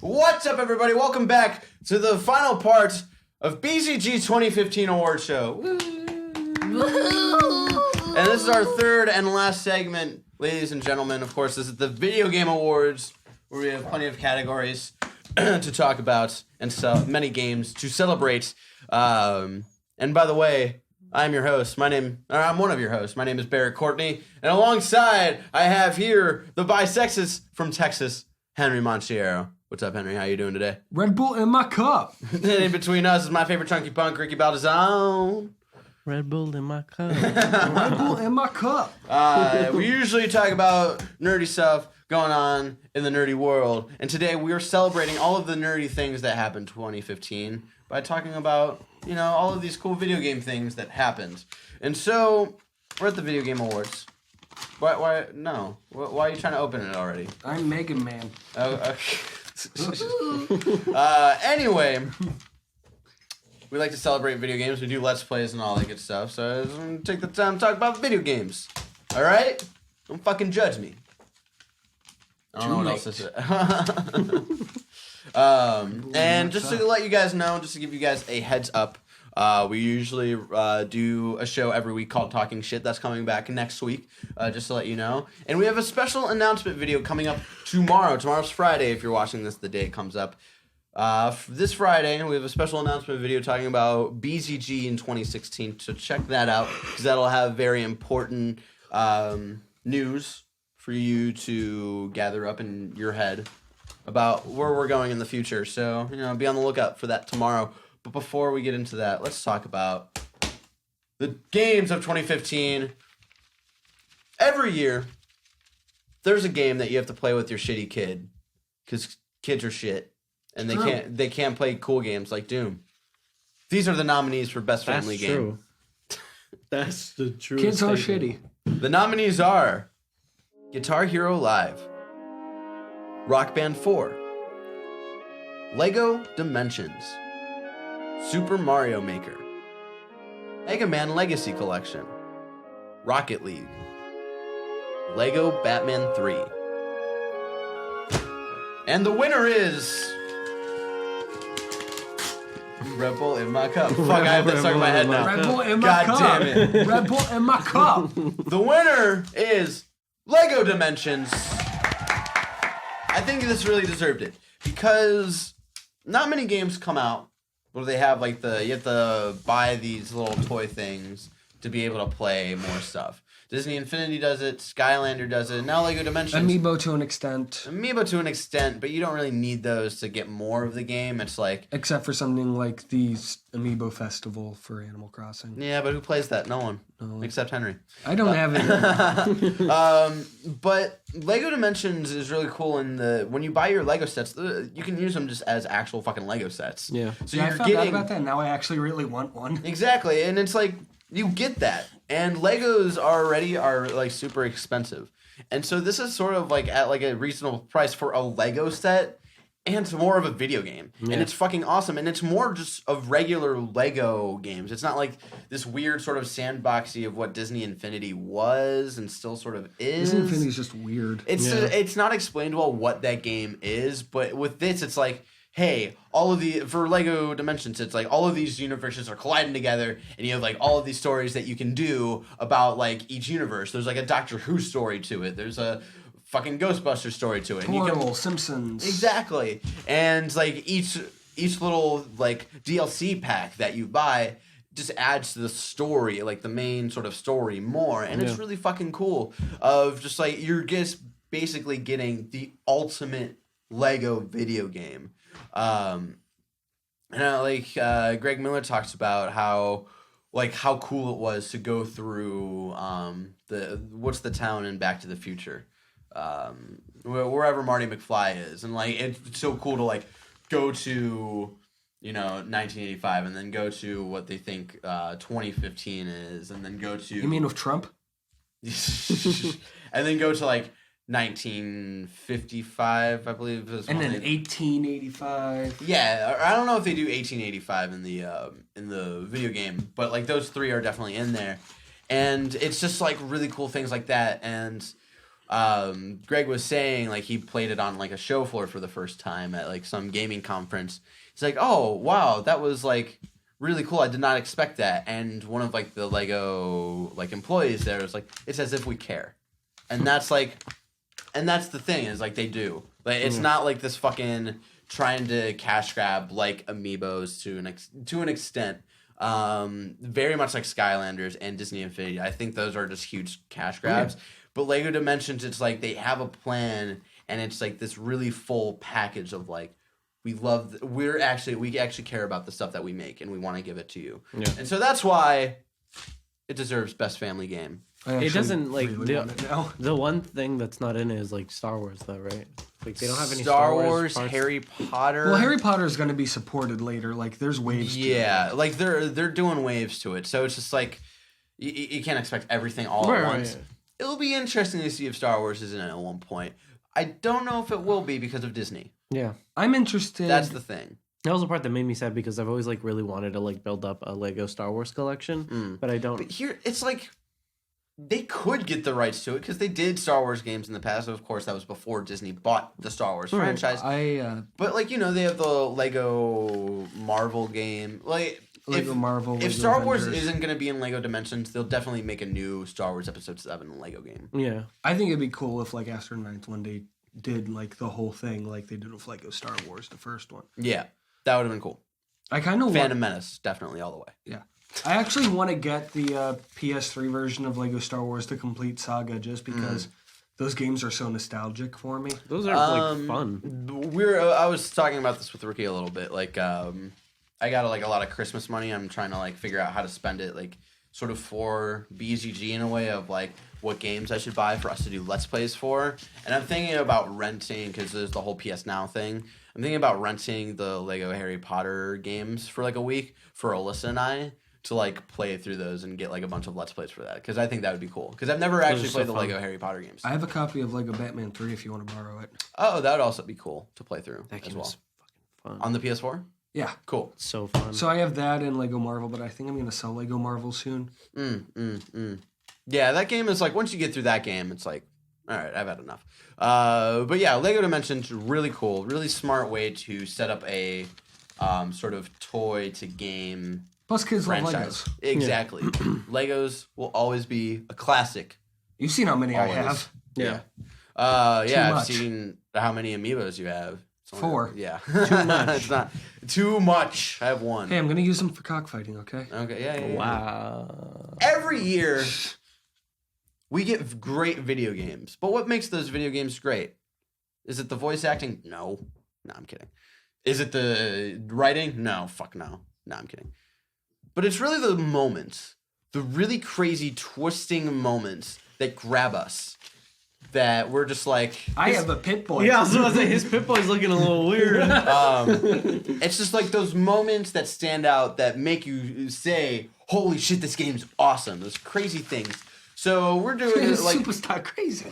What's up, everybody? Welcome back to the final part of BzG 2015 Award Show. Woo. And this is our third and last segment, ladies and gentlemen. Of course, this is the Video Game Awards, where we have plenty of categories to talk about and so many games to celebrate. And by the way, I'm your host. I'm one of your hosts. My name is Barrett Courtney, and alongside I have here the bisexist from Texas, Henry Monchiero. What's up, Henry? How you doing today? Red Bull in my cup. And in between us is my favorite chunky punk, Ricky Baldazone. Red Bull in my cup. Red Bull in my cup. We usually talk about nerdy stuff going on in the nerdy world, and today we are celebrating all of the nerdy things that happened 2015 by talking about, all of these cool video game things that happened. And so, we're at the Video Game Awards. Why? No. Why are you trying to open it already? I'm Mega Man. Oh, okay. Anyway, we like to celebrate video games. We do Let's Plays and all that good stuff. So I just want to take the time to talk about video games. All right? Don't fucking judge me. I don't know what else to say. And just to let you guys know, just to give you guys a heads up, we usually do a show every week called Talking Shit. That's coming back next week, just to let you know. And we have a special announcement video coming up tomorrow. Tomorrow's Friday. If you're watching this the day it comes up. This Friday, we have a special announcement video talking about BzG in 2016. So check that out, because that'll have very important news for you to gather up in your head about where we're going in the future. So, be on the lookout for that tomorrow. But before we get into that, let's talk about the games of 2015. Every year, there's a game that you have to play with your shitty kid, because kids are shit, and they can't play cool games like Doom. These are the nominees for Best Family Game. That's the truth. Kids are shitty. The nominees are Guitar Hero Live, Rock Band 4, Lego Dimensions, Super Mario Maker, Mega Man Legacy Collection, Rocket League, Lego Batman 3. And the winner is Red Bull in my cup. Fuck, I have that stuck in my head now. Red Bull in my cup. God damn it. Red Bull in my cup. The winner is Lego Dimensions. I think this really deserved it, because not many games come out where they have you have to buy these little toy things to be able to play more stuff. Disney Infinity does it, Skylander does it, and now Lego Dimensions. Amiibo to an extent, but you don't really need those to get more of the game. It's like... except for something like the Amiibo Festival for Animal Crossing. Yeah, but who plays that? No one. No. Except Henry. I don't have it. But Lego Dimensions is really cool when you buy your Lego sets, you can use them just as actual fucking Lego sets. Yeah. So I found out about that, and now I actually really want one. Exactly, and it's like, you get that. And Legos already are like super expensive. And so this is sort of like at like a reasonable price for a Lego set, and it's more of a video game. Yeah. And it's fucking awesome. And it's more just of regular Lego games. It's not like this weird sort of sandboxy of what Disney Infinity was and still sort of is. Disney Infinity is just weird. It's not explained well what that game is, but with this it's like, hey, for Lego Dimensions, it's like all of these universes are colliding together, and you have like all of these stories that you can do about like each universe. There's like a Doctor Who story to it. There's a fucking Ghostbusters story to it. Portal, Simpsons. Exactly. And like each little like DLC pack that you buy just adds to the story, like the main sort of story more. And it's really fucking cool of just like, you're just basically getting the ultimate Lego video game. Greg Miller talks about how cool it was to go through what's the town in Back to the Future, wherever Marty McFly is, and like it's so cool to like go to 1985 and then go to what they think 2015 is, and then go to, you mean with Trump, and then go to like 1955, I believe. And then 1885. Yeah, I don't know if they do 1885 in the video game, but like those three are definitely in there, and it's just like really cool things like that. And Greg was saying like he played it on like a show floor for the first time at like some gaming conference. He's like, oh wow, that was like really cool. I did not expect that. And one of like the Lego like employees there was like, it's as if we care, and that's like, and that's the thing is like they do. Like it's not like this fucking trying to cash grab like amiibos to an extent. Very much like Skylanders and Disney Infinity. I think those are just huge cash grabs. Yeah. But Lego Dimensions, it's like they have a plan, and it's like this really full package of like we actually care about the stuff that we make, and we want to give it to you. Yeah. And so that's why it deserves best family game. It doesn't like really the one thing that's not in it is like Star Wars though, right? Like they don't have any Star Wars parts. Harry Potter. Well, Harry Potter is going to be supported later. Like there's waves. Yeah, to it. Like they're doing waves to it. So it's just like you can't expect everything all at once. Right. It'll be interesting to see if Star Wars is in it at one point. I don't know if it will be because of Disney. Yeah, I'm interested. That's the thing. That was the part that made me sad because I've always like really wanted to like build up a Lego Star Wars collection, but I don't. But here, it's like they could get the rights to it because they did Star Wars games in the past. Of course, that was before Disney bought the Star Wars franchise. But like they have the Lego Marvel game. Like Lego Marvel. If Star Wars isn't going to be in Lego Dimensions, they'll definitely make a new Star Wars Episode 7 Lego game. Yeah, I think it'd be cool if like Astro Ninth one day did like the whole thing like they did with Lego Star Wars, the first one. Yeah, that would have been cool. I kind of Phantom Menace, definitely all the way. Yeah. I actually want to get the PS3 version of Lego Star Wars The Complete Saga just because those games are so nostalgic for me. Those are like fun. I was talking about this with Ricky a little bit. Like, I got like a lot of Christmas money. I'm trying to like figure out how to spend it, like sort of for BzG in a way of like what games I should buy for us to do Let's Plays for. And I'm thinking about renting because there's the whole PS Now thing. I'm thinking about renting the Lego Harry Potter games for like a week for Alyssa and I to like play through those and get like a bunch of Let's Plays for that because I think that would be cool because I've never actually played the Lego Harry Potter games. I have a copy of Lego Batman 3 if you want to borrow it. Oh, that would also be cool to play through that as well. Fucking fun. On the PS4? Yeah. Cool. So fun. So I have that and Lego Marvel, but I think I'm going to sell Lego Marvel soon. Yeah, that game is like, once you get through that game, it's like, all right, I've had enough. But yeah, Lego Dimensions, really cool. Really smart way to set up a sort of toy to game Plus kids franchise. love Legos. Exactly. Legos will always be a classic. You've seen how many always. I have. Yeah. I've seen how many amiibos you have. 4. Yeah. Too much. It's not too much. I have 1. Hey, I'm going to use them for cockfighting, okay? Okay, yeah. Wow. Every year, we get great video games. But what makes those video games great? Is it the voice acting? No. No, I'm kidding. Is it the writing? No, fuck no. No, I'm kidding. But it's really the moments, the really crazy twisting moments that grab us. That we're just like... I have a pit boy. Yeah, I was about to say, his pit boy's looking a little weird. It's just like those moments that stand out that make you say, holy shit, this game's awesome. Those crazy things. So we're doing it like... Superstar crazy.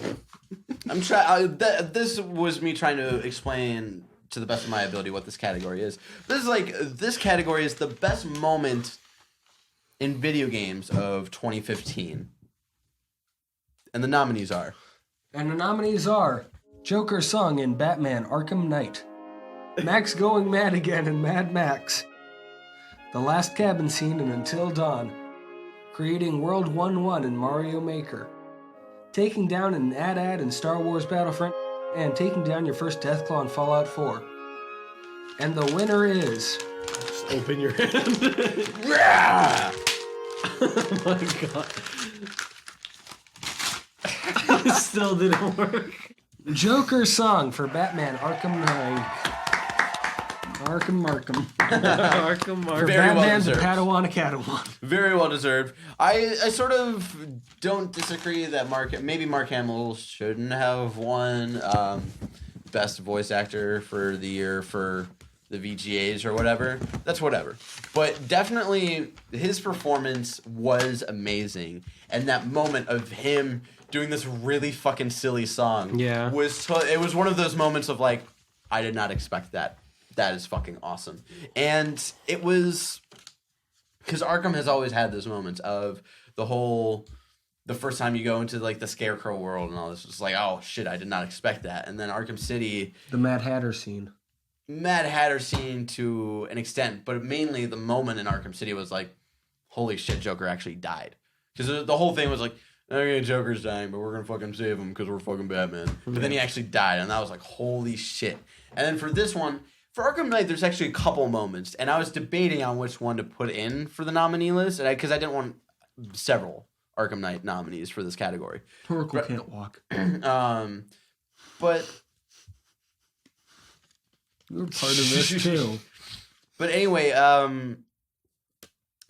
I'm trying... This was me trying to explain to the best of my ability what this category is. This category is the best moment in video games of 2015. And the nominees are... And the nominees are Joker sung in Batman Arkham Knight, Max going mad again in Mad Max, the last cabin scene in Until Dawn, creating World 1-1 in Mario Maker, taking down an AT-AT in Star Wars Battlefront, and taking down your first Deathclaw in Fallout 4. And the winner is... Just open your hand. Yeah! Oh my god. It still didn't work. Joker song for Batman Arkham Knight. Arkham. For Very Batman's well Padawan Acadawan. Very well deserved. I sort of don't disagree that Mark Hamill shouldn't have won best voice actor for the year for the VGAs or whatever. That's whatever. But definitely his performance was amazing. And that moment of him doing this really fucking silly song it was one of those moments of like, I did not expect that. That is fucking awesome. And it was because Arkham has always had those moments of the whole the first time you go into like the Scarecrow world and all this, it's like, oh shit, I did not expect that. And then Arkham City, The Mad Hatter scene. Mad Hatter scene to an extent, but mainly the moment in Arkham City was like, holy shit, Joker actually died. Because the whole thing was like, okay, Joker's dying, but we're gonna fucking save him because we're fucking Batman. But then he actually died, and that was like, holy shit. And then for this one, for Arkham Knight, there's actually a couple moments, and I was debating on which one to put in for the nominee list, because I didn't want several Arkham Knight nominees for this category. Oracle can't walk. But You're part of this too. But anyway,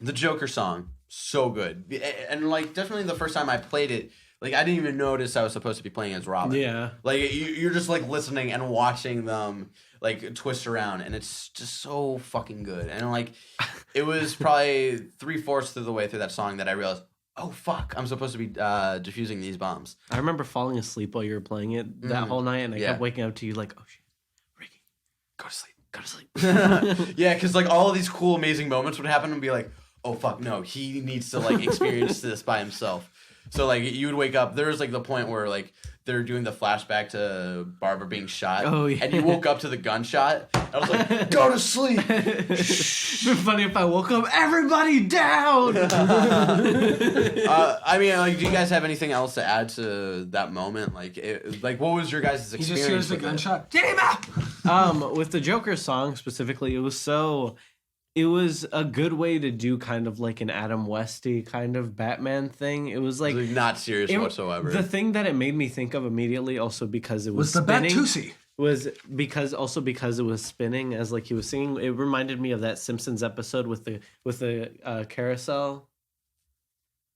the Joker song, so good. And like definitely the first time I played it, like I didn't even notice I was supposed to be playing as Robin. Yeah. Like you're just like listening and watching them like twist around, and it's just so fucking good. And like it was probably 3/4 through the way through that song that I realized, oh fuck, I'm supposed to be defusing these bombs. I remember falling asleep while you were playing it that whole night, and I kept waking up to you like, oh shit, Ricky, go to sleep. Go to sleep. Yeah, because like all of these cool, amazing moments would happen and be like, oh fuck, no, he needs to like experience this by himself. So like you would wake up. There was like the point where like they're doing the flashback to Barbara being shot. Oh yeah. And you woke up to the gunshot. I was like, go to sleep. It'd been funny if I woke up, everybody down. I mean, like, do you guys have anything else to add to that moment? Like, like what was your guys' experience? He just hears the with gunshot. Get him out! With the Joker song specifically, it was a good way to do kind of like an Adam Westy kind of Batman thing. It was like not serious whatsoever. The thing that it made me think of immediately, also because it was the spinning, Batusi. was because it was spinning as like he was singing. It reminded me of that Simpsons episode with the carousel,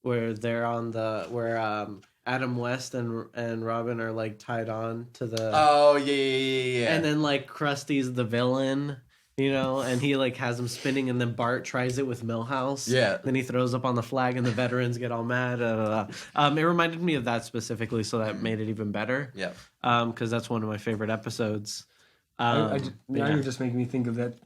where they're on Adam West and Robin are like tied on to the. Oh yeah. And then like Krusty's the villain. You know, and he like has him spinning, and then Bart tries it with Milhouse. Yeah. Then he throws up on the flag, and the veterans get all mad. It reminded me of that specifically, so that made it even better. Yeah. Because that's one of my favorite episodes. Now you're just making me think of that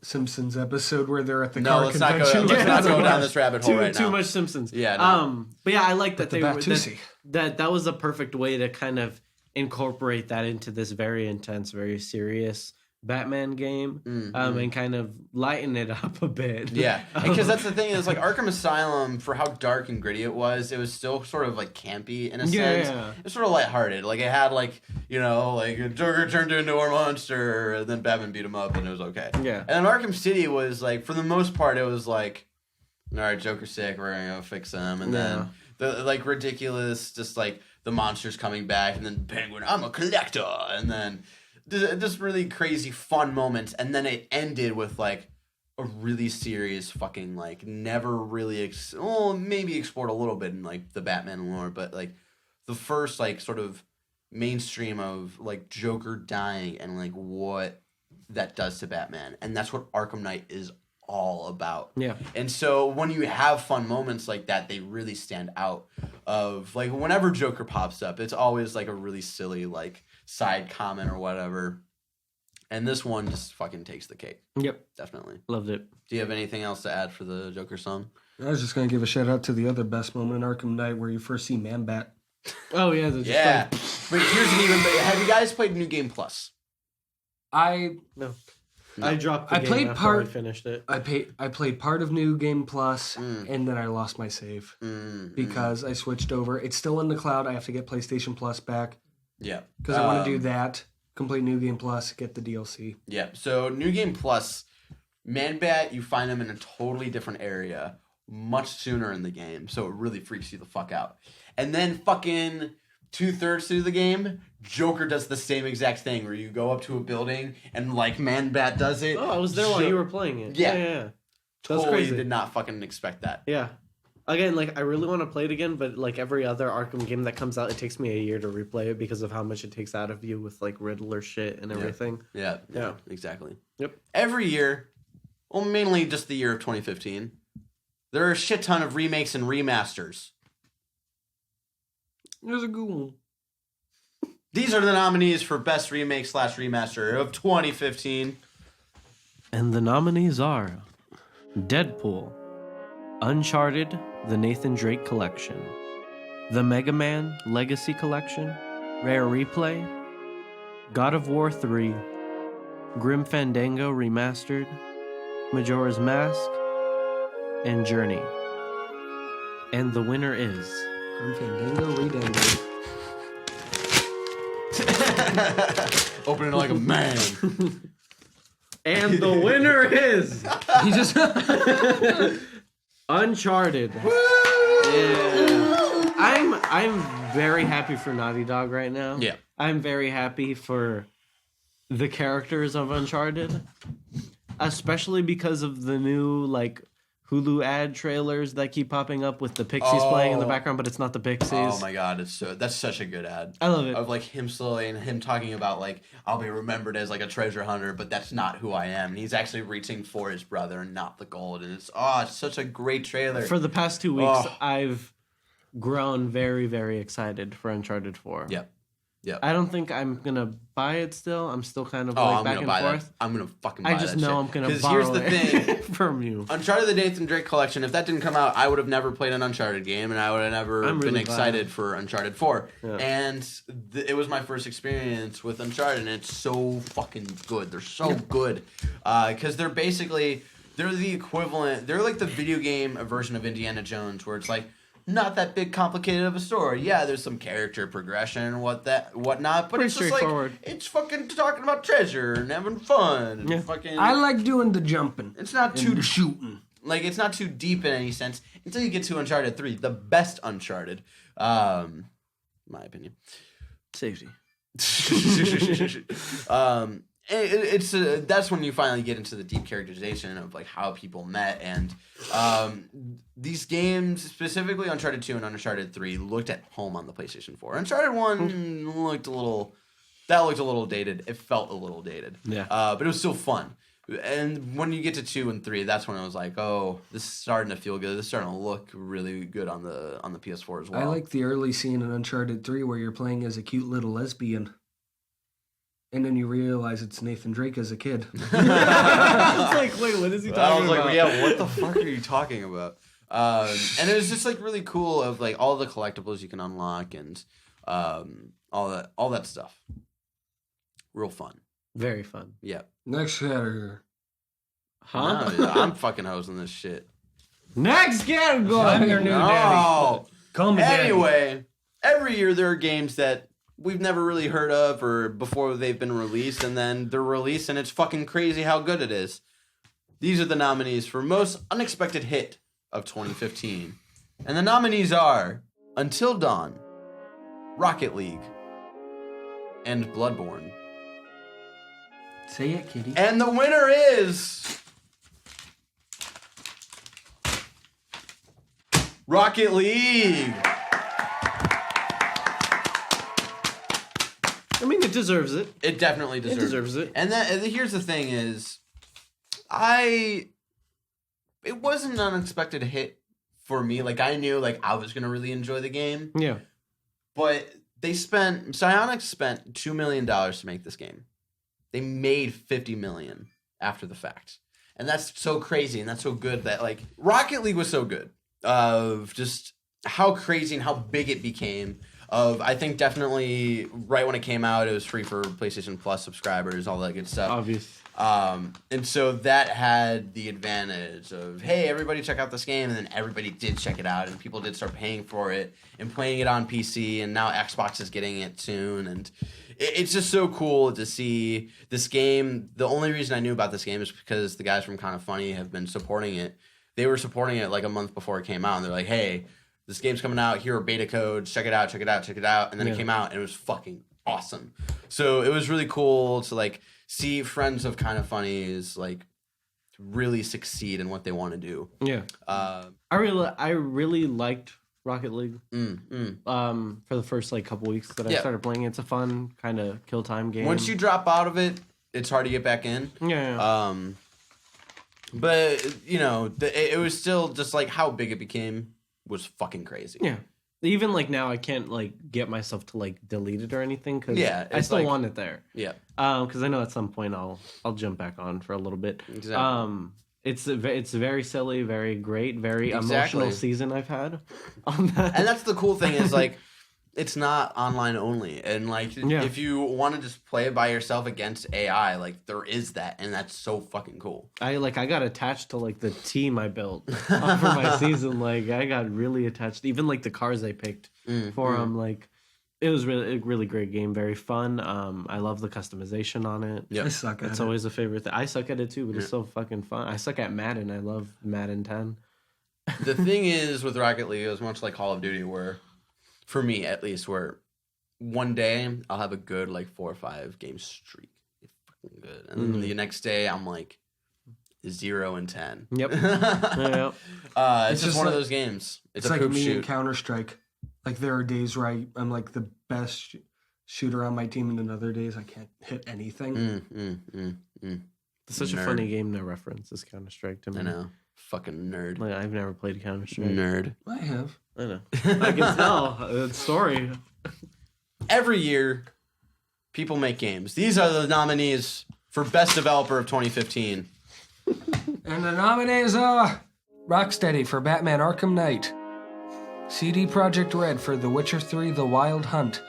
Simpsons episode where they're at the No, car let's convention. not go down this rabbit hole right now. Too much Simpsons. Yeah. No. But yeah, I like that the Batusi. that was a perfect way to kind of incorporate that into this very intense, very serious Batman game, and kind of lighten it up a bit. Yeah, because that's the thing is like Arkham Asylum, for how dark and gritty it was still sort of like campy in a sense. Yeah. It's sort of lighthearted. Like it had like, you know, like Joker turned into a monster, and then Batman beat him up, and it was okay. Yeah. And then Arkham City was like, for the most part, it was like, all right, Joker's sick, we're gonna go fix him, and then the like ridiculous, just like the monsters coming back, and then Penguin, I'm a collector, and then just really crazy fun moments, and then it ended with like a really serious fucking like never really maybe explored a little bit in like the Batman lore, but like the first like sort of mainstream of like Joker dying and like what that does to Batman, and that's what Arkham Knight is all about. Yeah. And so when you have fun moments like that, they really stand out. Of like whenever Joker pops up, it's always like a really silly like side comment or whatever. And this one just fucking takes the cake. Yep. Definitely. Loved it. Do you have anything else to add for the Joker song? I was just going to give a shout out to the other best moment in Arkham Knight where you first see Man-Bat. Oh, yeah. Yeah. But here's an even... Have you guys played New Game Plus? No. I dropped the I game played after I finished it. I played part of New Game Plus, and then I lost my save because I switched over. It's still in the cloud. I have to get PlayStation Plus back. Yeah. Because I want to do that. Complete New Game Plus, get the DLC. Yeah. So New Game Plus, Man-Bat, you find him in a totally different area much sooner in the game. So it really freaks you the fuck out. And then fucking 2/3 through the game, Joker does the same exact thing where you go up to a building and like Man-Bat does it. Oh, I was there while you were playing it. Yeah. That's Totally crazy. did not fucking expect that. Yeah. Again, like, I really want to play it again, but like every other Arkham game that comes out, it takes me a year to replay it because of how much it takes out of you with like Riddler shit and everything. Yeah, exactly. Yep. Every year, well, mainly just the year of 2015, there are a shit ton of remakes and remasters. There's a good one. These are the nominees for Best Remake / Remaster of 2015. And the nominees are Deadpool, Uncharted, The Nathan Drake Collection, The Mega Man Legacy Collection, Rare Replay, God of War 3, Grim Fandango Remastered, Majora's Mask, and Journey. And the winner is... Fandango, Redango. Opening like a man. And the winner is... He just... Uncharted. Yeah. I'm very happy for Naughty Dog right now. Yeah. I'm very happy for the characters of Uncharted, especially because of the new like Hulu ad trailers that keep popping up with the Pixies playing in the background, but it's not the Pixies. Oh my god, that's such a good ad. I love it. Of like him slowly and him talking about like I'll be remembered as like a treasure hunter, but that's not who I am. And he's actually reaching for his brother and not the gold. And it's such a great trailer. For the past 2 weeks, I've grown very, very excited for Uncharted 4. Yep. I don't think I'm gonna buy it still. I'm still kind of I'm back gonna and buy forth. that. I'm gonna fucking buy that. I just know I'm gonna Because borrow here's the thing. from you. Uncharted the Nathan Drake collection, if that didn't come out, I would have never played an Uncharted game, and I would have never been excited for Uncharted 4. Yeah. And it was my first experience with Uncharted, and it's so fucking good. They're so good. Because they're the equivalent, they're like the video game version of Indiana Jones, where it's like, not that big complicated of a story. Yeah, there's some character progression and whatnot, but pretty it's just like it's fucking talking about treasure and having fun. And fucking. I like doing the jumping. It's not too the shooting. Like it's not too deep in any sense until you get to Uncharted 3, the best Uncharted, my opinion. Safety. It's that's when you finally get into the deep characterization of like how people met, and these games, specifically Uncharted 2 and Uncharted 3, looked at home on the PlayStation 4. Uncharted 1 looked a little dated. It felt a little dated. Yeah. But it was still fun. And when you get to 2 and 3, that's when I was like, oh, this is starting to feel good. This is starting to look really good on the PS4 as well. I like the early scene in Uncharted 3 where you're playing as a cute little lesbian. And then you realize it's Nathan Drake as a kid. It's like, wait, what is he talking about? I was like, yeah, what the fuck are you talking about? And it was just like really cool of like all the collectibles you can unlock and all that stuff. Real fun. Very fun. Yeah. Next category. Huh? No, I'm fucking hosting this shit. Next category. I'm your new daddy. Call me daddy. Anyway, every year there are games that we've never really heard of or before they've been released, and then they're released, and it's fucking crazy how good it is. These are the nominees for Most Unexpected Hit of 2015. And the nominees are Until Dawn, Rocket League, and Bloodborne. Say it, kitty. And the winner is... Rocket League! I mean, it deserves it. It definitely deserves it. And here's the thing is, it wasn't an unexpected hit for me. Like, I knew, like, I was going to really enjoy the game. Yeah. But Psyonix spent $2 million to make this game. They made $50 million after the fact. And that's so crazy, and that's so good that, like, Rocket League was so good of just how crazy and how big it became. I think definitely right when it came out, it was free for PlayStation Plus subscribers, all that good stuff. Obvious. And so that had the advantage of, hey, everybody check out this game, and then everybody did check it out, and people did start paying for it and playing it on PC, and now Xbox is getting it soon, and it's just so cool to see this game. The only reason I knew about this game is because the guys from Kind of Funny have been supporting it. They were supporting it like a month before it came out, and they're like, hey, this game's coming out. Here are beta codes. Check it out. And then it came out, and it was fucking awesome. So it was really cool to like see friends of Kind of Funny's like really succeed in what they want to do. Yeah. I really liked Rocket League. For the first like couple weeks that I started playing, it's a fun kind of kill time game. Once you drop out of it, it's hard to get back in. Yeah. But you know, it was still just like how big it became was fucking crazy. Yeah. Even like now, I can't like get myself to like delete it or anything because I still want it there. Yeah. Because I know at some point I'll jump back on for a little bit. Exactly. It's very silly, very great, very Exactly. emotional season I've had on that. And that's the cool thing is like it's not online only. And like if you want to just play it by yourself against AI, like there is that, and that's so fucking cool. I got attached to like the team I built for my season. Like I got really attached. Even like the cars I picked for them. Like it was really a really great game. Very fun. I love the customization on it. Yeah, I suck at it. It's always a favorite thing. I suck at it too, but it's so fucking fun. I suck at Madden. I love Madden 10. The thing is with Rocket League, it was much like Call of Duty, where for me at least, where one day I'll have a good like 4 or 5 game streak. It's fucking good. And then the next day I'm like 0 and 10. Yep. Yep. It's just one of those games. It's a like poop me shoot. in Counter-Strike. Like there are days where I'm like the best shooter on my team, and then other days I can't hit anything. It's such a funny game to reference, this Counter-Strike to me. I know. Fucking nerd. Like, I've never played Counter-Strike. Nerd. I have. I know. I can tell. The story. Every year, people make games. These are the nominees for Best Developer of 2015. And the nominees are Rocksteady for Batman Arkham Knight, CD Projekt Red for The Witcher 3 The Wild Hunt,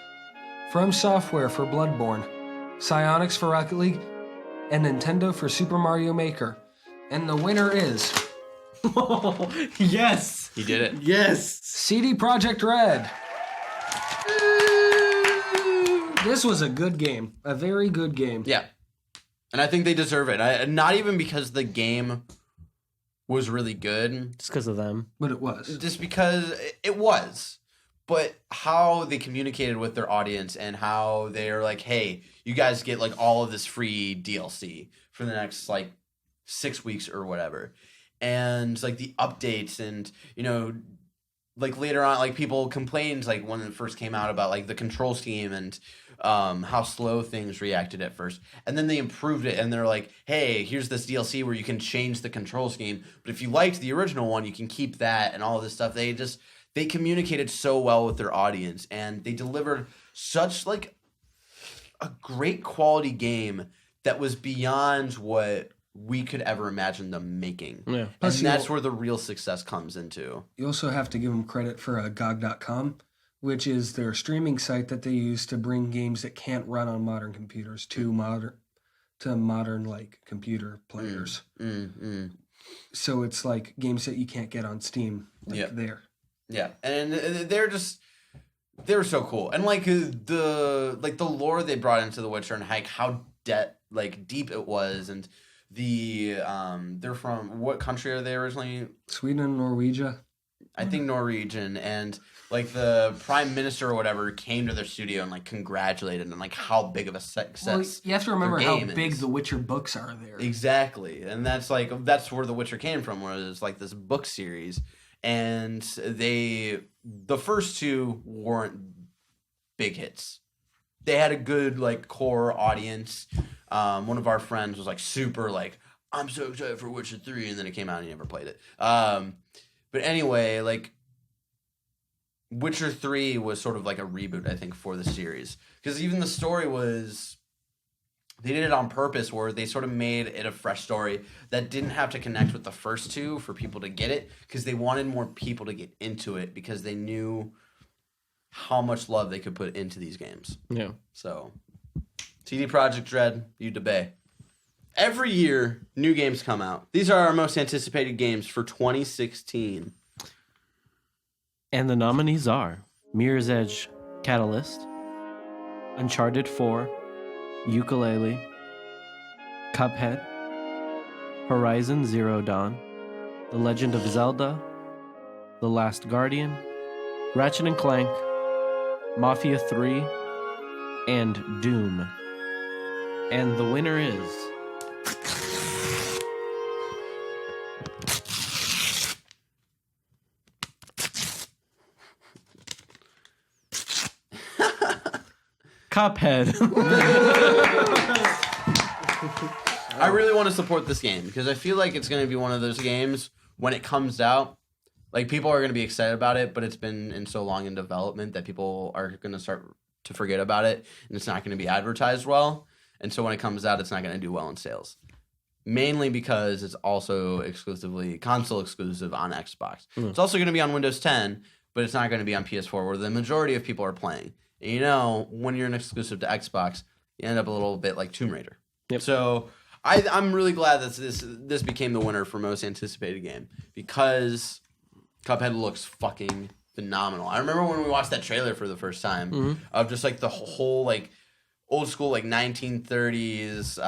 From Software for Bloodborne, Psyonix for Rocket League, and Nintendo for Super Mario Maker. And the winner is Yes! He did it. Yes! CD Projekt Red. This was a good game. A very good game. Yeah. And I think they deserve it. Not even because the game was really good. Just because of them. But it was. Just because it was. But how they communicated with their audience and how they're like, hey, you guys get like all of this free DLC for the next like 6 weeks or whatever. And like the updates and, you know, like later on, like people complained like when it first came out about like the control scheme and how slow things reacted at first. And then they improved it and they're like, hey, here's this DLC where you can change the control scheme. But if you liked the original one, you can keep that and all of this stuff. They communicated so well with their audience and they delivered such like a great quality game that was beyond what we could ever imagine them making. Yeah. And Plus, that's where the real success comes into. You also have to give them credit for GOG.com, which is their streaming site that they use to bring games that can't run on modern computers to modern like computer players. So it's like games that you can't get on Steam there. Yeah, and they're so cool, and like the lore they brought into The Witcher and like how deep it was, and they're from what country are they originally? Sweden and Norwegia. I think Norwegian, and like the prime minister or whatever came to their studio and like congratulated and like how big of a success. Well, you have to remember how big is. the Witcher books are there. Exactly, and that's where The Witcher came from, was like this book series. And the first 2 weren't big hits. They had a good like core audience. One of our friends was like super like, I'm so excited for Witcher 3, and then it came out and he never played it. But anyway, like Witcher 3 was sort of like a reboot, I think, for the series. Because even the story was, they did it on purpose where they sort of made it a fresh story that didn't have to connect with the first 2 for people to get it, because they wanted more people to get into it because they knew how much love they could put into these games. Yeah. So, CD Projekt Red, you debate. Every year, new games come out. These are our most anticipated games for 2016. And the nominees are Mirror's Edge Catalyst, Uncharted 4, Ukulele, Cuphead, Horizon Zero Dawn, The Legend of Zelda, The Last Guardian, Ratchet & Clank, Mafia 3, and Doom. And the winner is... Cuphead. I really want to support this game because I feel like it's going to be one of those games when it comes out, like people are going to be excited about it, but it's been in so long in development that people are going to start to forget about it and it's not going to be advertised well. And so when it comes out, it's not going to do well in sales. mainly because it's also exclusively console exclusive on Xbox. It's also going to be on Windows 10, but it's not going to be on PS4, where the majority of people are playing. And you know, when you're an exclusive to Xbox, you end up a little bit like Tomb Raider. Yep. So I'm really glad that this became the winner for most anticipated game, because Cuphead looks fucking phenomenal. I remember when we watched that trailer for the first time of just like the whole like old school like 1930s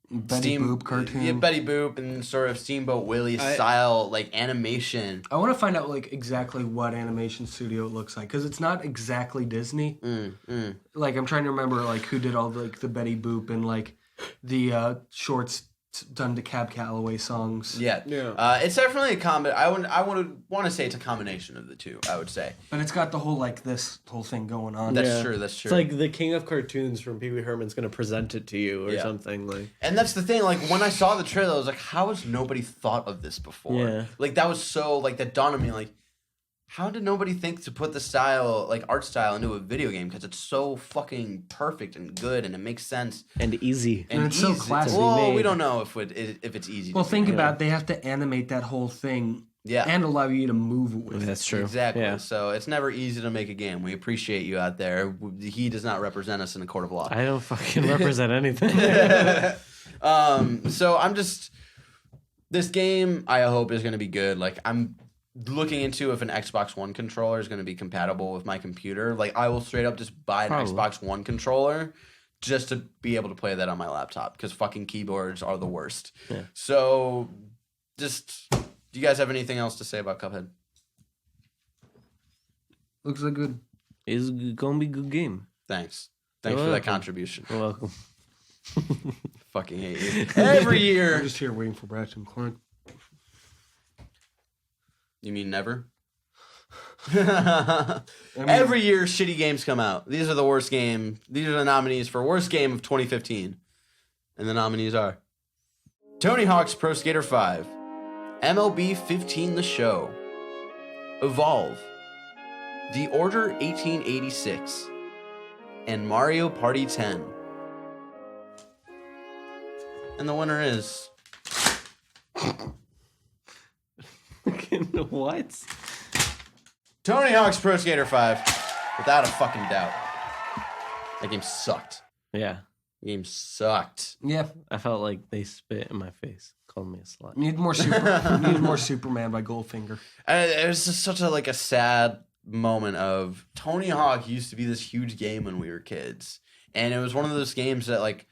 Betty Boop cartoon. Yeah, Betty Boop and sort of Steamboat Willie style like animation. I want to find out like exactly what animation studio it looks like, because it's not exactly Disney. Like I'm trying to remember like who did all like the Betty Boop and like the shorts done to Cab Calloway songs. Yeah. It's definitely a I would want to say it's a combination of the two, I would say. But it's got the whole like this whole thing going on. That's true. That's true. It's like the king of cartoons from Pee Wee Herman's going to present it to you or something like. And that's the thing. Like when I saw the trailer, I was like, "How has nobody thought of this before?" Yeah. Like that was so like that dawned on me. Like, how did nobody think to put the style, like art style, into a video game? Because it's so fucking perfect and good, and it makes sense And easy. And it's so classy Well, we made. don't know if it's easy. Well, to think do. about it, they have to animate that whole thing and allow you to move with it. That's true. Exactly. Yeah. So it's never easy to make a game. We appreciate you out there. He does not represent us in a court of law. I don't fucking represent anything. So I'm just, this game I hope is going to be good. Like I'm looking into if an Xbox One controller is going to be compatible with my computer. Like I will straight up just buy an Xbox One controller just to be able to play that on my laptop, because fucking keyboards are the worst. Yeah. So just, do you guys have anything else to say about Cuphead? Looks like good. It's gonna be a good game. Thanks You're for that welcome. contribution. You're welcome. Fucking hate you. Every I'm year. just here waiting for Brad to Clark. You mean never? I mean, Every year, shitty games come out. These are the worst game. These are the nominees for worst game of 2015. And the nominees are Tony Hawk's Pro Skater 5, MLB 15 The Show, Evolve, The Order 1886, and Mario Party 10. And the winner is What? Tony Hawk's Pro Skater 5, without a fucking doubt. That game sucked. Yeah. The game sucked. yeah, I felt like they spit in my face, called me a slut. need more Superman by Goldfinger. It was just such a sad moment of Tony Hawk used to be this huge game when we were kids, and it was one of those games that like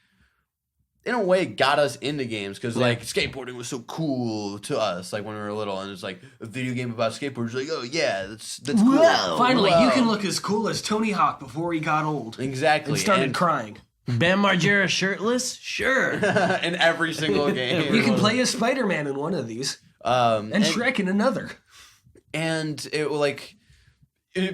in a way got us into games, because like skateboarding was so cool to us like when we were little, and it's like a video game about skateboarders, like, oh yeah, that's cool. Finally, Wow. you can look as cool as Tony Hawk before he got old Exactly. and started crying. Bam Margera shirtless? Sure. in every single game. You can play as Spider-Man in one of these and Shrek in another. And it like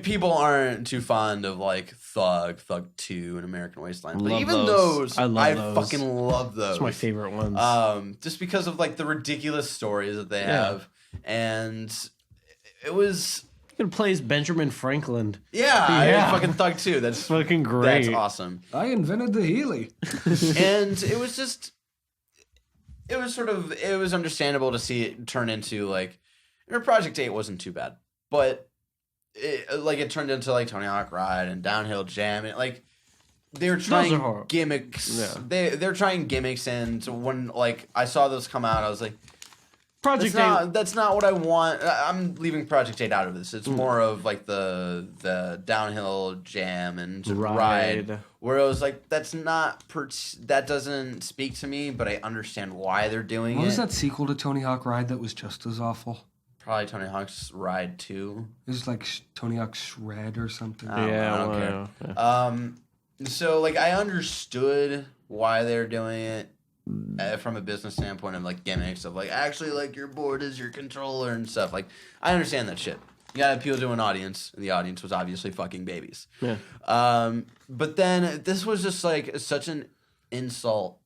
people aren't too fond of like Thug 2, and American Wasteland. But Love even those. those, I love those. fucking love those. That's my favorite ones. Just because of like the ridiculous stories that they have, and it was You can play as Benjamin Franklin. I fucking Thug 2. That's Fucking great. That's awesome. I invented the Healy. And it was just, it was understandable to see it turn into like, Project 8 wasn't too bad, but it turned into like Tony Hawk Ride and Downhill Jam, and like they're trying gimmicks. Yeah. They're trying gimmicks, and when like I saw those come out, I was like, Project 8. That's not what I want. I'm leaving Project 8 out of this. It's more of like the Downhill Jam and Ride, where I was like, that doesn't speak to me, but I understand why they're doing What it. was that sequel to Tony Hawk Ride that was just as awful? Probably Tony Hawk's Ride 2. It was like Tony Hawk Shred or something. I don't care. Yeah. So like I understood why they're doing it from a business standpoint of like gimmicks of like actually like your board is your controller and stuff. Like I understand that shit. You gotta appeal to an audience, and the audience was obviously fucking babies. Yeah. But then this was just like such an insult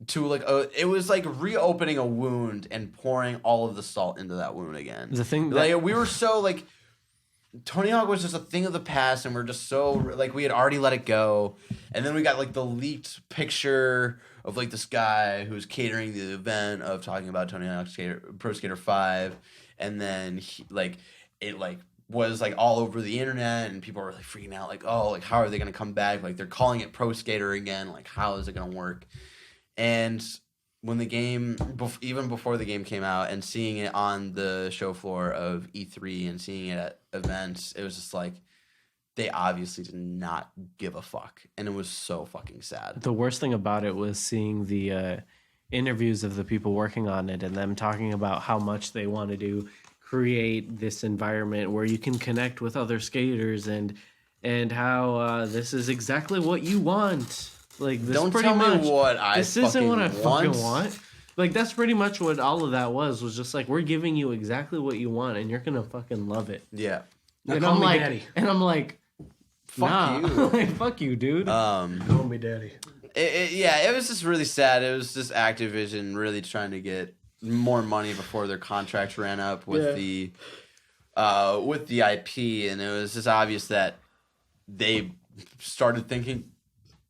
to like it was like reopening a wound and pouring all of the salt into that wound again. The thing that, Like we were so like Tony Hawk was just a thing of the past, and we're just so like we had already let it go, and then we got like the leaked picture of like this guy who's catering the event of talking about Tony Hawk Pro Skater 5, and then it was like all over the internet, and people were really freaking out, like, oh, like how are they gonna come back? Like they're calling it Pro Skater again, like how is it gonna work? And when the game, even before the game came out, and seeing it on the show floor of E3 and seeing it at events, it was just like they obviously did not give a fuck, and it was so fucking sad. The worst thing about it was seeing the interviews of the people working on it and them talking about how much they want to create this environment where you can connect with other skaters and how this is exactly what you want. Like this Don't pretty tell much, me what I this isn't what I want. fucking want. Like that's pretty much what all of that was just like we're giving you exactly what you want and you're gonna fucking love it. Yeah. Now And call I'm me like, daddy. and I'm like, Fuck nah. you. Like, fuck you, dude. Call me daddy. It was just really sad. It was just Activision really trying to get more money before their contracts ran up with the IP, and it was just obvious that they started thinking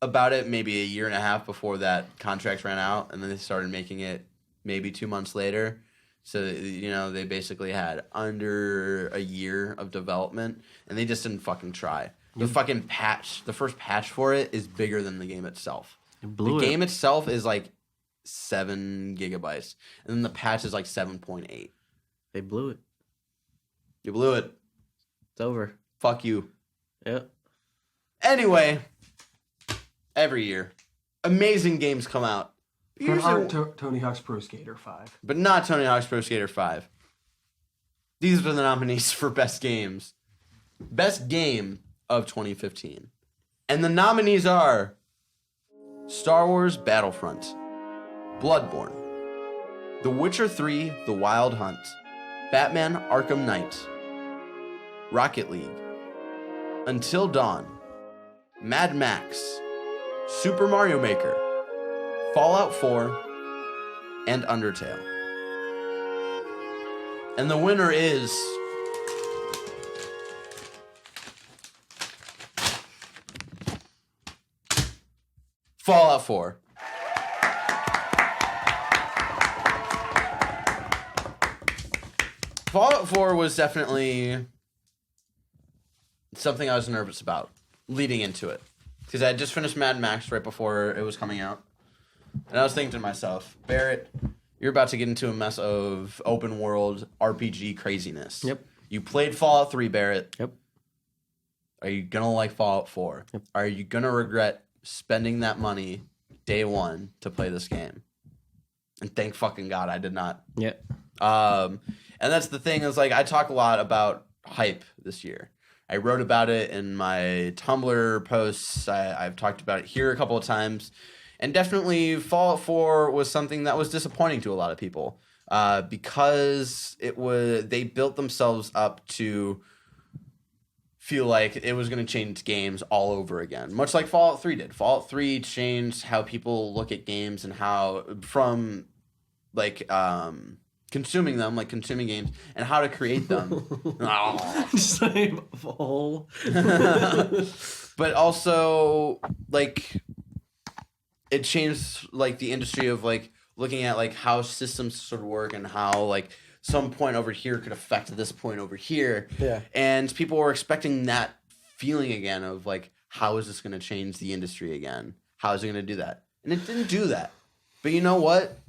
about it maybe a year and a half before that contract ran out, and then they started making it maybe 2 months later. So, they basically had under a year of development, and they just didn't fucking try. The fucking patch, the first patch for it is bigger than the game itself. The game itself is like 7 gigabytes, and then the patch is like 7.8. They blew it. You blew it. It's over. Fuck you. Yep. Anyway, every year, amazing games come out. But aren't Tony Hawk's Pro Skater 5. But not Tony Hawk's Pro Skater 5. These are the nominees for Best Games. Best Game of 2015. And the nominees are Star Wars Battlefront, Bloodborne, The Witcher 3 The Wild Hunt, Batman Arkham Knight, Rocket League, Until Dawn, Mad Max, Super Mario Maker, Fallout 4, and Undertale. And the winner is Fallout 4. Fallout 4 was definitely something I was nervous about leading into it. Because I had just finished Mad Max right before it was coming out. And I was thinking to myself, Barrett, you're about to get into a mess of open world RPG craziness. Yep. You played Fallout 3, Barrett. Yep. Are you going to like Fallout 4? Yep. Are you going to regret spending that money day one to play this game? And thank fucking God I did not. Yep. And that's the thing is, like, I talk a lot about hype this year. I wrote about it in my Tumblr posts. I've talked about it here a couple of times. And definitely Fallout 4 was something that was disappointing to a lot of people because they built themselves up to feel like it was going to change games all over again, much like Fallout 3 did. Fallout 3 changed how people look at games and how from like consuming them, like consuming games, and how to create them. Same hole. But also, like, it changed like the industry of like looking at like how systems sort of work and how like some point over here could affect this point over here. Yeah. And people were expecting that feeling again of like, how is this going to change the industry again? How is it going to do that? And it didn't do that. But you know what?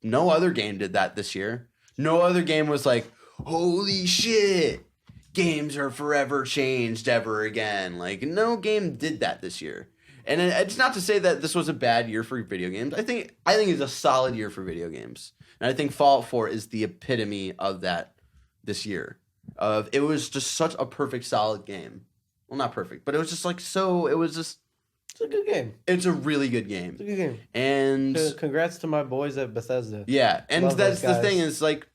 No other game did that this year. No other game was like, holy shit, games are forever changed ever again. Like, no game did that this year. And it's not to say that this was a bad year for video games. I think it's a solid year for video games. And I think Fallout 4 is the epitome of that this year. It was just such a perfect, solid game. Well, not perfect, but it was just like so. It was just. It's a good game. It's a really good game. It's a good game. And Congrats to my boys at Bethesda. yeah, and Love that's those the thing guys. is like.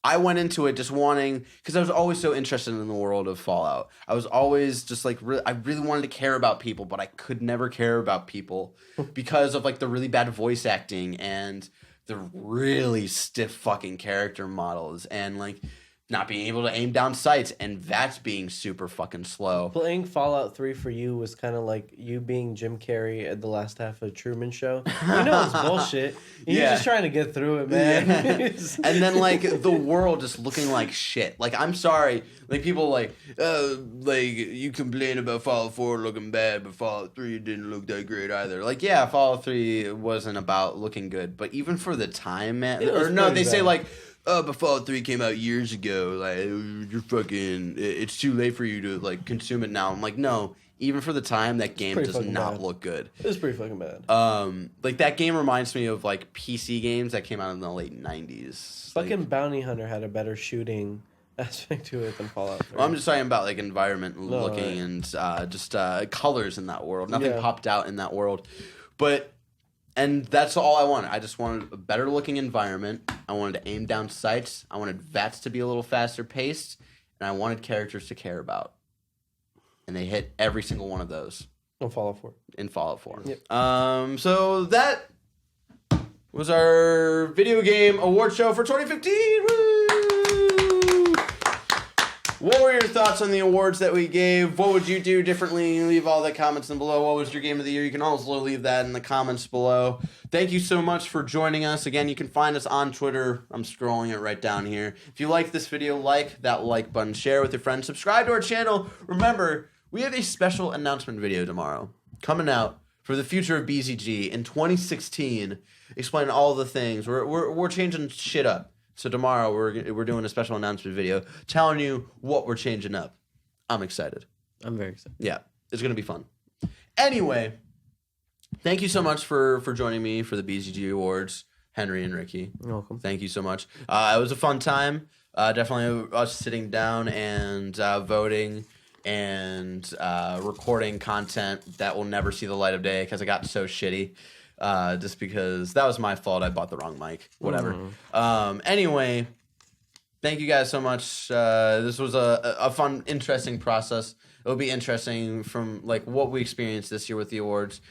I went into it just wanting, because I was always so interested in the world of Fallout. I was always just like, I really wanted to care about people, but I could never care about people because of like the really bad voice acting and the really stiff fucking character models and like not being able to aim down sights, and that's being super fucking slow. Playing Fallout 3 for you was kind of like you being Jim Carrey at the last half of Truman Show. You know it's bullshit. You're just trying to get through it, man. Yeah. And then like the world just looking like shit. Like I'm sorry, like people like you complain about Fallout 4 looking bad, but Fallout 3 didn't look that great either. Like yeah, Fallout 3 wasn't about looking good, but even for the time, man. Or no, they say like. But Fallout 3 came out years ago. Like, you're fucking. It's too late for you to like consume it now. I'm like, no. Even for the time, that game does not look good. It was pretty fucking bad. Like that game reminds me of like PC games that came out in the late '90s. Fucking like, Bounty Hunter had a better shooting aspect to it than Fallout 3. Well, I'm just talking about like environment looking and just colors in that world. Nothing popped out in that world, but. And that's all I wanted. I just wanted a better looking environment. I wanted to aim down sights. I wanted VATS to be a little faster paced. And I wanted characters to care about. And they hit every single one of those. In Fallout 4. In Fallout 4. Yep. So that was our video game award show for 2015. Woo! What were your thoughts on the awards that we gave? What would you do differently? Leave all the comments in below. What was your game of the year? You can also leave that in the comments below. Thank you so much for joining us. Again, you can find us on Twitter. I'm scrolling it right down here. If you like this video, like that like button, share with your friends, subscribe to our channel. Remember, we have a special announcement video tomorrow coming out for the future of BzG in 2016, explaining all the things. We're changing shit up. So tomorrow we're doing a special announcement video telling you what we're changing up. I'm excited. I'm very excited. Yeah, it's going to be fun. Anyway, thank you so much for joining me for the BzG Awards, Henry and Ricky. You're welcome. Thank you so much. It was a fun time. Definitely us sitting down and voting and recording content that will never see the light of day because it got so shitty. Just because that was my fault. I bought the wrong mic. Whatever. Anyway, thank you guys so much. This was a fun, interesting process. It'll be interesting from like what we experienced this year with the awards,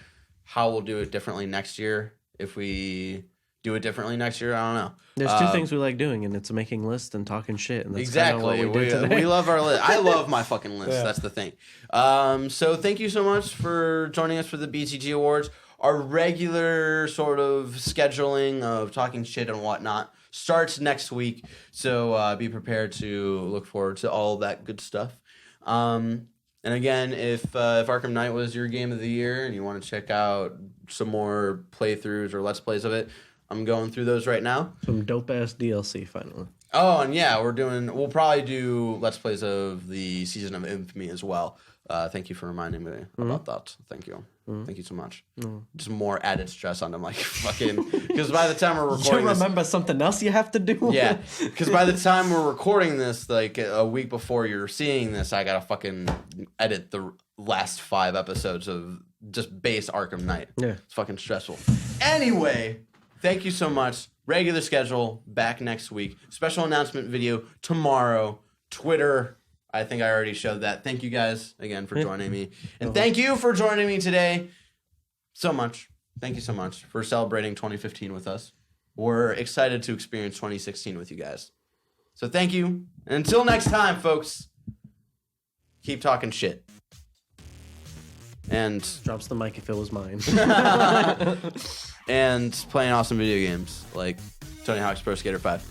how we'll do it differently next year. If we do it differently next year, I don't know. There's two things we like doing, and it's making lists and talking shit. And that's exactly. What we did today. We love our list. I love my fucking list. Yeah. That's the thing. So thank you so much for joining us for the BzG Awards. Our regular sort of scheduling of talking shit and whatnot starts next week, so be prepared to look forward to all that good stuff. And again, if Arkham Knight was your game of the year and you want to check out some more playthroughs or Let's Plays of it, I'm going through those right now. Some dope-ass DLC, finally. Oh, and yeah, we'll probably do Let's Plays of the Season of Infamy as well. Thank you for reminding me about that. Thank you. Thank you so much. Just more added stress on them, like fucking. Because by the time we're recording, you remember something else you have to do. Yeah, because by the time we're recording this, like a week before you're seeing this, I gotta fucking edit the last 5 episodes of just base Arkham Knight. Yeah, it's fucking stressful. Anyway, thank you so much. Regular schedule back next week. Special announcement video tomorrow. Twitter. I think I already showed that. Thank you guys again for joining me. And thank you for joining me today so much. Thank you so much for celebrating 2015 with us. We're excited to experience 2016 with you guys. So thank you. And until next time, folks, keep talking shit. And drops the mic if it was mine. And playing awesome video games like Tony Hawk's Pro Skater 5.